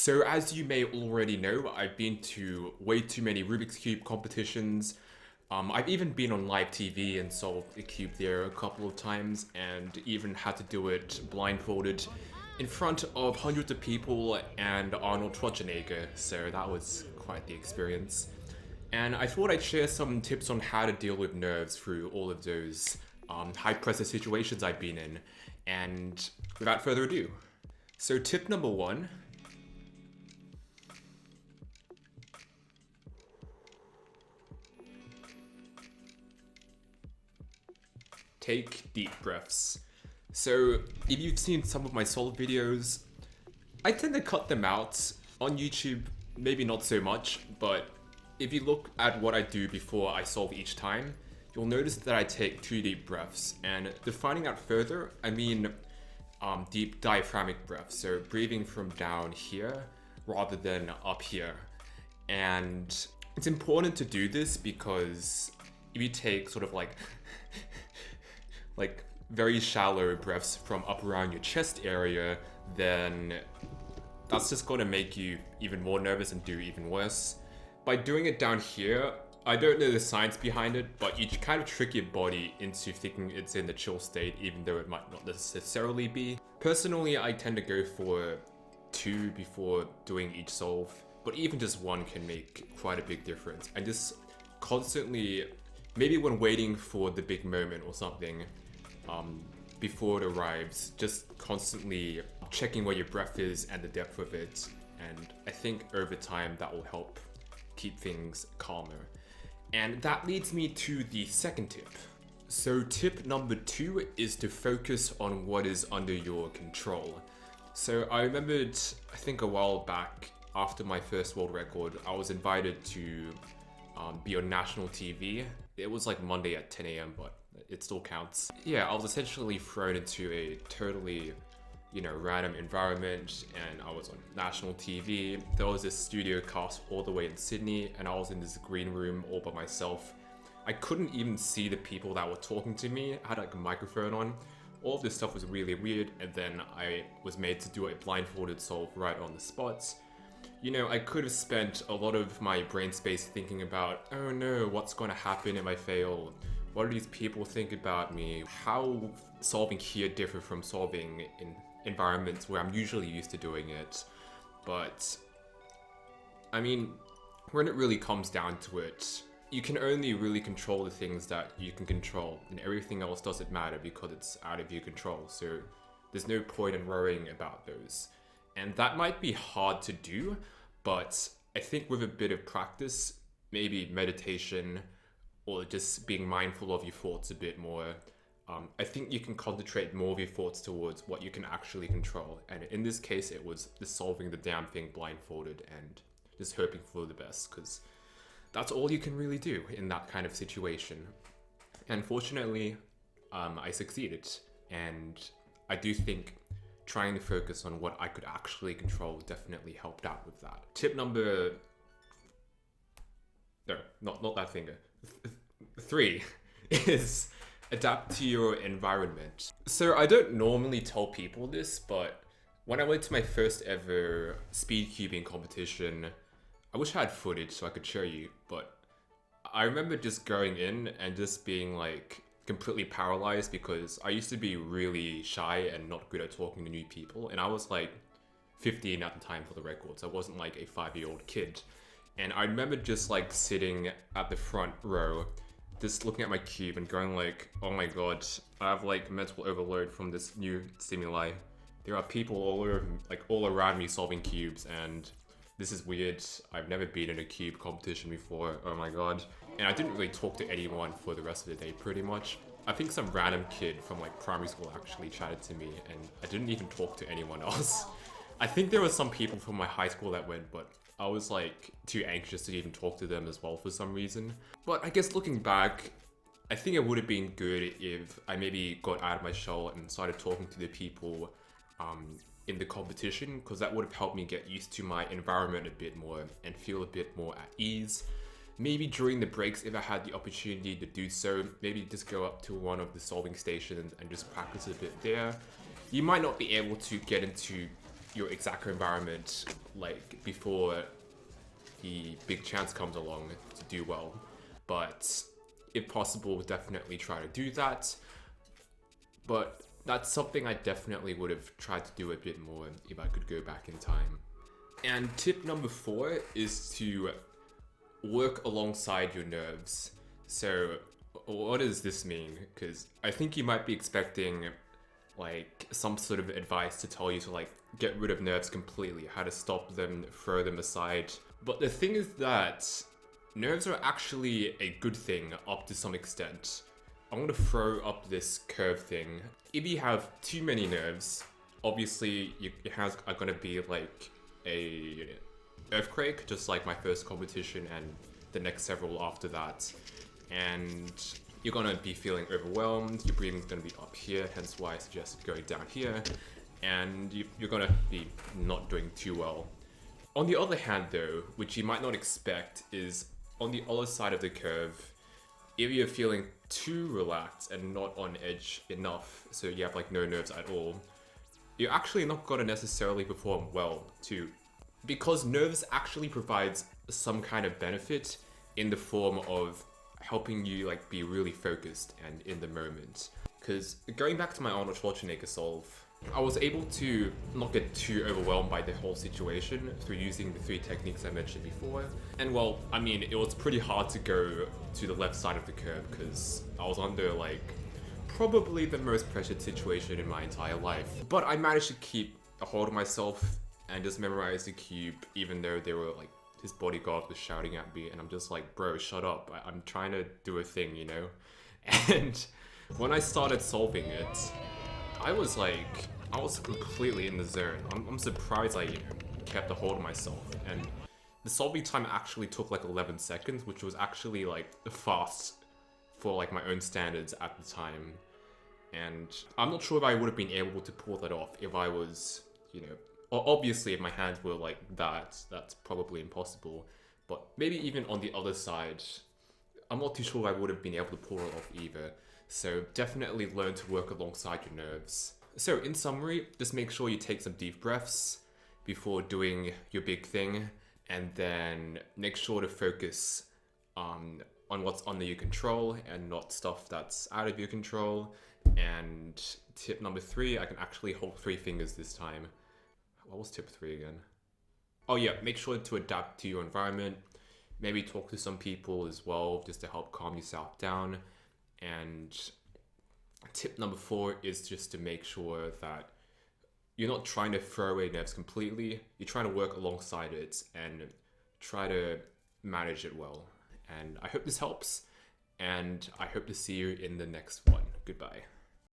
So as you may already know, I've been to way too many Rubik's Cube competitions. I've even been on live TV and solved a cube there a couple of times, and even had to do it blindfolded in front of hundreds of people and Arnold Schwarzenegger, so that was quite the experience. And I thought I'd share some tips on how to deal with nerves through all of those high pressure situations I've been in. And without further ado, so tip number one. Take deep breaths. So if you've seen some of my solve videos, I tend to cut them out. On YouTube, maybe not so much, but if you look at what I do before I solve each time, you'll notice that I take 2 deep breaths. And defining out further, I mean deep diaphragmatic breaths. So breathing from down here rather than up here. And it's important to do this because if you take sort of like very shallow breaths from up around your chest area, then that's just going to make you even more nervous and do even worse. By doing it down here, I don't know the science behind it, but you kind of trick your body into thinking it's in the chill state, even though it might not necessarily be. Personally, I tend to go for 2 before doing each solve, but even just 1 can make quite a big difference. And just constantly, maybe when waiting for the big moment or something, before it arrives, just constantly checking where your breath is and the depth of it. And I think over time that will help keep things calmer. And that leads me to the second tip. So tip number 2 is to focus on what is under your control. So I remembered, I think a while back, after my first world record, I was invited to be on national TV. It was like Monday at 10 a.m, but it still counts. Yeah, I was essentially thrown into a totally, random environment, and I was on national TV. There was this studio cast all the way in Sydney, and I was in this green room all by myself. I couldn't even see the people that were talking to me. I had like a microphone on. All of this stuff was really weird, and then I was made to do a blindfolded solve right on the spot. I could have spent a lot of my brain space thinking about, oh no, what's going to happen if I fail? What do these people think about me? How solving here differ from solving in environments where I'm usually used to doing it? But, I mean, when it really comes down to it, you can only really control the things that you can control, and everything else doesn't matter because it's out of your control. So there's no point in worrying about those. And that might be hard to do, but I think with a bit of practice, maybe meditation, or just being mindful of your thoughts a bit more, I think you can concentrate more of your thoughts towards what you can actually control. And in this case, it was just solving the damn thing blindfolded and just hoping for the best, because that's all you can really do in that kind of situation. And fortunately, I succeeded. And I do think trying to focus on what I could actually control definitely helped out with that. Tip number... No, not that finger. 3 is adapt to your environment. So I don't normally tell people this, but when I went to my first ever speed cubing competition, I wish I had footage so I could show you, but I remember just going in and just being like completely paralyzed because I used to be really shy and not good at talking to new people, and I was like 15 at the time for the record, so I wasn't like a 5-year-old kid. And I remember just like sitting at the front row, just looking at my cube and going like, oh my god, I have like mental overload from this new stimuli. There are people all around me solving cubes, and this is weird. I've never been in a cube competition before, oh my god. And I didn't really talk to anyone for the rest of the day pretty much. I think some random kid from like primary school actually chatted to me, and I didn't even talk to anyone else. I think there were some people from my high school that went, but I was like too anxious to even talk to them as well for some reason. But I guess looking back, I think it would have been good if I maybe got out of my shell and started talking to the people in the competition, because that would have helped me get used to my environment a bit more and feel a bit more at ease. Maybe during the breaks, if I had the opportunity to do so, maybe just go up to one of the solving stations and just practice a bit there. You might not be able to get into your exact environment like before the big chance comes along to do well. But if possible, definitely try to do that. But that's something I definitely would have tried to do a bit more if I could go back in time. And tip number 4 is to work alongside your nerves. So what does this mean? Because I think you might be expecting like some sort of advice to tell you to like get rid of nerves completely, how to stop them, throw them aside. But the thing is that nerves are actually a good thing up to some extent. I'm gonna throw up this curve thing. If you have too many nerves, obviously your hands are gonna be like a earthquake, just like my first competition and the next several after that. And you're gonna be feeling overwhelmed, your breathing's gonna be up here, hence why I suggested going down here, and you're gonna be not doing too well. On the other hand though, which you might not expect, is on the other side of the curve, if you're feeling too relaxed and not on edge enough, so you have like no nerves at all, you're actually not gonna necessarily perform well too. Because nerves actually provides some kind of benefit in the form of helping you like be really focused and in the moment. Because going back to my Arnold Schwarzenegger solve, I was able to not get too overwhelmed by the whole situation through using the 3 techniques I mentioned before. And well, I mean, it was pretty hard to go to the left side of the curve because I was under like probably the most pressured situation in my entire life. But I managed to keep a hold of myself and just memorize the cube, even though they were like, his bodyguard was shouting at me, and I'm just like, bro, shut up. I'm trying to do a thing, you know? And when I started solving it, I was completely in the zone. I'm surprised I kept a hold of myself. And the solving time actually took like 11 seconds, which was actually like fast for like my own standards at the time. And I'm not sure if I would have been able to pull that off if I was, you know, obviously if my hands were like that, that's probably impossible. But maybe even on the other side, I'm not too sure I would have been able to pull it off either. So definitely learn to work alongside your nerves. So in summary, just make sure you take some deep breaths before doing your big thing, and then make sure to focus on what's under your control and not stuff that's out of your control. And tip number 3, I can actually hold 3 fingers this time. What was tip 3 again? Oh yeah, make sure to adapt to your environment. Maybe talk to some people as well, just to help calm yourself down. And tip number 4 is just to make sure that you're not trying to throw away nerves completely. You're trying to work alongside it and try to manage it well. And I hope this helps, and I hope to see you in the next one. Goodbye.